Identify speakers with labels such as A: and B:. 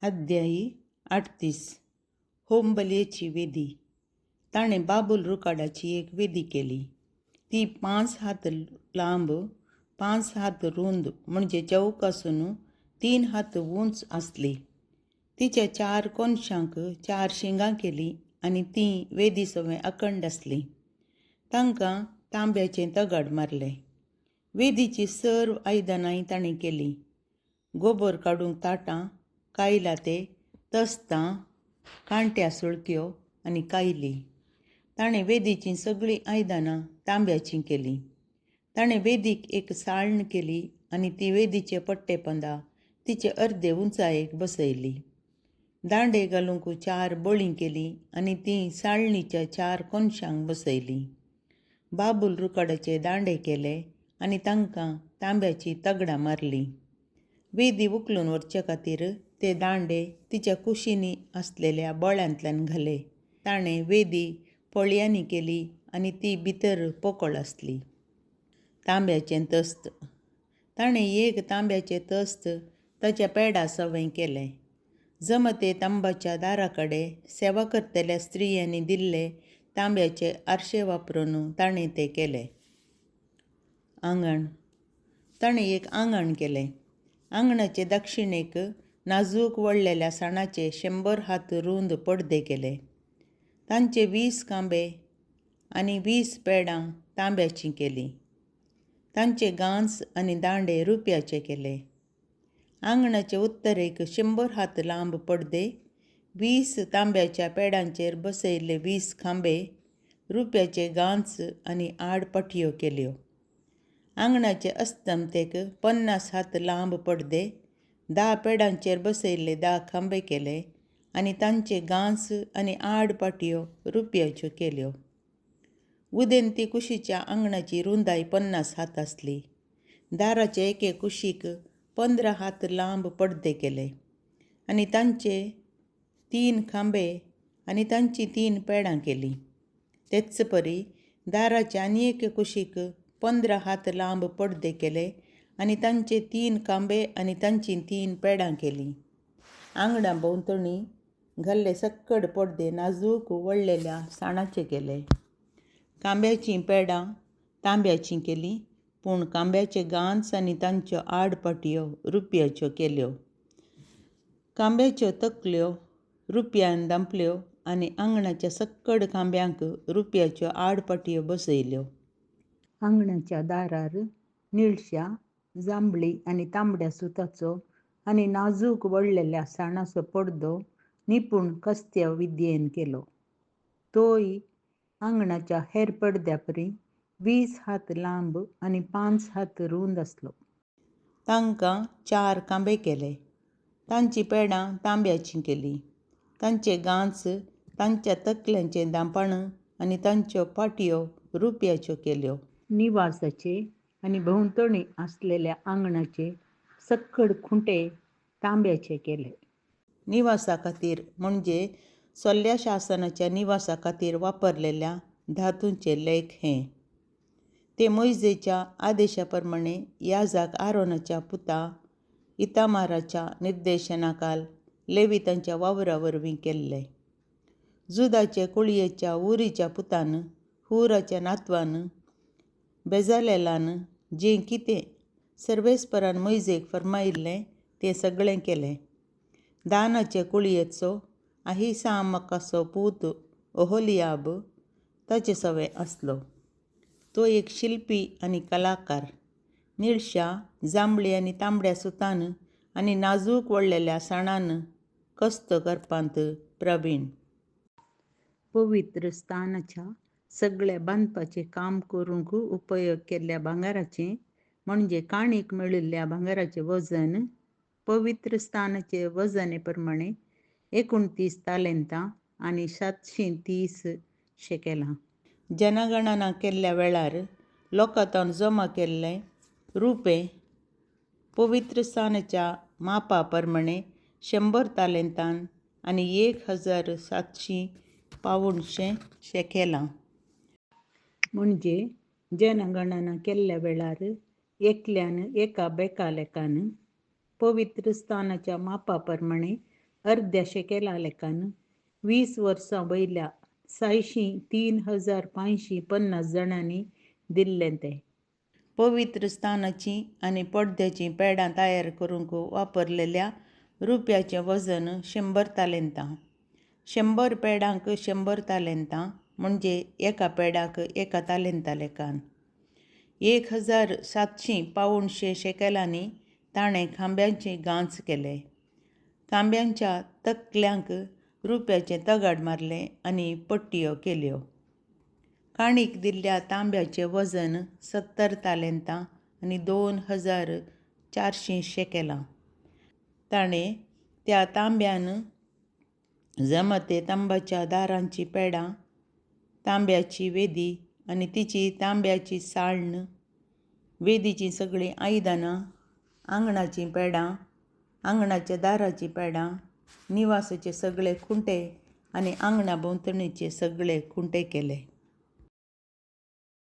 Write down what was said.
A: अध्यायी 38 होमबलीची वेदी. ताणे बाबूल रुकाडाची एक वेदी केली. ती 5 हात लांब 5 हात रुंद म्हणजे चौकासून 3 हात उंच असली. तिच्या 4 कोनशांक 4 शिंगां केली आणि ती वेदी सवय अखंड असली. तांकां तांब्याचे तगड मारले. वेदीची सर्व आयदनांय ताणें केली. गोबर काडूंक ताटां, कायला ते तस्तां, कांट्या सुळक्यो आनी कायली. ताणें वेदीचीं सगळीं आयदनां तांब्याचीं केलीं. ताणें वेदीक एक साळण केली आनी ती वेदीचे पट्टेपंदा तिचे अर्दे उंचायेक बसयली. दांडे घालूंक 4 बळीं केलीं आनी तीं साळणीच्या 4 कोनशांक बसयलीं. बाबूल रुकाडाचे दांडे केले आनी तांकां तांब्याचीं तगडां मारलीं. वेदी उखलून व्हरचे खातीर ते दांडे तिच्या कुशींनी आसलेल्या बोळ्यांतल्यान घाले. ताणें वेदी पळयांनी केली आनी ती भितर पोकळ आसली. तांब्याचें तस्त. ताणें एक तांब्याचें तस्त ताच्या पेडा सवय केलें. जमते तंबाच्या दारा कडेन सेवा करतल्या स्त्रियांनी दिल्ले तांब्याचे आरशे वापरून ताणें तें केलें. आंगण. ताणें एक आंगण केलें. आंगणाचे दक्षिणेक नाजूक वळलेल्या साणाचे 100 हात रुंद पडदे केले. तांचे 20 खांबे आनी 20 पेडां तांब्याचीं केलीं. तांचे गांच आनी दांडे रुप्याचे केले. आंगणाचे उत्तरेक 100 हात लांब पडदे, 20 तांब्याच्या पेडांचेर बसयल्ले 20 खांबे, रुप्याचे गांच आनी आड पटयो केल्यो. आंगणाचे अस्तंतेक 50 हात लांब पडदे, 10 पेडांचेर बसयल्ले 10 खांबे केले आनी तांचे गांच आनी आड पाटयो रुप्याच्यो केल्यो. उदेंती कुशीच्या आंगणाची रुंदाय 50 हात आसली. दाराचे एके कुशीक 15 हात लांब पडदे केले आनी तांचे 3 खांबे आनी तांची 3 पेडां केलीं. तेच परी दाराच्या आनी एके कुशीक 15 हात लांब पडदे केले आनी तांचे 3 खांबे आनी तांची 3 पेडां केलीं. आंगणा भोंवतणी घाल्ले सक्कड पडदे नाजूक वळलेल्या साणाचे केले. खांब्याचीं पेडां तांब्याचीं केलीं, पूण खांब्याचे गांच आनी तांच्यो आड पाटयो रुप्याच्यो केल्यो. खांब्याच्यो तकल्यो रुप्यान दांपल्यो आनी आंगणाच्या सक्कड खांब्यांक रुप्याच्यो आड पाटयो बसयल्यो. आंगणाच्या दारार निळश्या, जांबळी आनी तांबड्या सुताचो आनी नाजूक वळलेल्या साणाचो पडदो निपूण कस्त्या विद्येन केलो. तोय आंगणाच्या हेर पडद्या परी 20 हात लांब आनी 5 हात रुंद आसलो. तांकां 4 खांबे केले. तांचीं पेडां तांब्याचीं केलीं. तांचे गांच तांच्या तकल्यांचें दांपण आनी तांच्यो पाटयो रुप्याच्यो केल्यो. निवासाचे आनी भोंवतणी आसलेल्या आंगणाचे सक्कड खुंटे तांब्याचे केले. निवासा खातीर म्हणजे सोल्या शासनाच्या निवासा खातीर वापरलेल्या धातूंचे लेख हे. ते मोइजेच्या आदेशा प्रमाणे याजक आरोनाच्या पुता इतामाराच्या निर्देशनाखाल लेवितांच्या वावरा वरवीं केल्ले. जुदाचे कुळयेच्या उरीच्या पुतान, हुराच्या नातवान, बेजालेलान जें कितें सर्वेस्परान मोइजेक फर्मायिल्लें तें सगळें केलें. दानाचे कुळयेचो अहिसामाकाचो पूत ओहोलियाब ताचे सवय आसलो. तो एक शिल्पी आनी कलाकार. निळश्या, जांबळी आनी तांबड्या सुतान आनी नाजूक वळलेल्या साणान कस्त करपांत प्रवीण. पवित्र स्थानाच्या सगळ्या बांदपाचें काम करूंक उपयोग केल्ल्या भांगाराचें म्हणजे काणीक मेळिल्ल्या भांगाराचें वजन पवित्र स्थानाचे वजने प्रमाणे 29 तालेंतां आनी 730 शेकेलां. जनगणना केल्ल्या वेळार लोकांतावन जमा केल्लें रुपें पवित्र स्थानाच्या मापा प्रमाणे 100 तालेंतां आनी 1700 पाऊंडशे शेकेलां. म्हणजे जनगणना केल्ल्या वेळार एकल्यान एका बेकालेकान पवित्र स्थानाच्या मापा प्रमाणे
B: अर्ध्या शेकेला लेखान 20 वर्सां वयल्या 603,550 जणांनी दिल्लें तें.
A: पवित्र स्थानाची आनी पडद्याची पेडां तयार करूंक वापरलेल्या रुप्याचें वजन 100 तालेंतां. 100 पेडांक 100 तालेंतां म्हणजे एका पेडाक 1 तालेंता लेखान. 1,700 पाऊणशे शेकेलांनी ताणें खांब्यांची गांच केले. खांब्यांच्या तकल्यांक रुप्याचें तगाट मारले आनी पट्ट्यो केल्यो. काणीक दिल्ल्या तांब्याचें वजन 70 तालेंतां आनी 2,400 शेकेलां. ताणें त्या तांब्यान जमते तंबाच्या दारांची पेडां, तांब्याची वेदी आनी तिची तांब्याची साळण, वेदीचीं सगळीं आयदनां, आंगणाचीं पेडां, आंगणाच्या दाराचीं पेडां, निवासाचे सगळे खुंटे आनी आंगणा भोंवतणीचे सगळे खुंटे केले.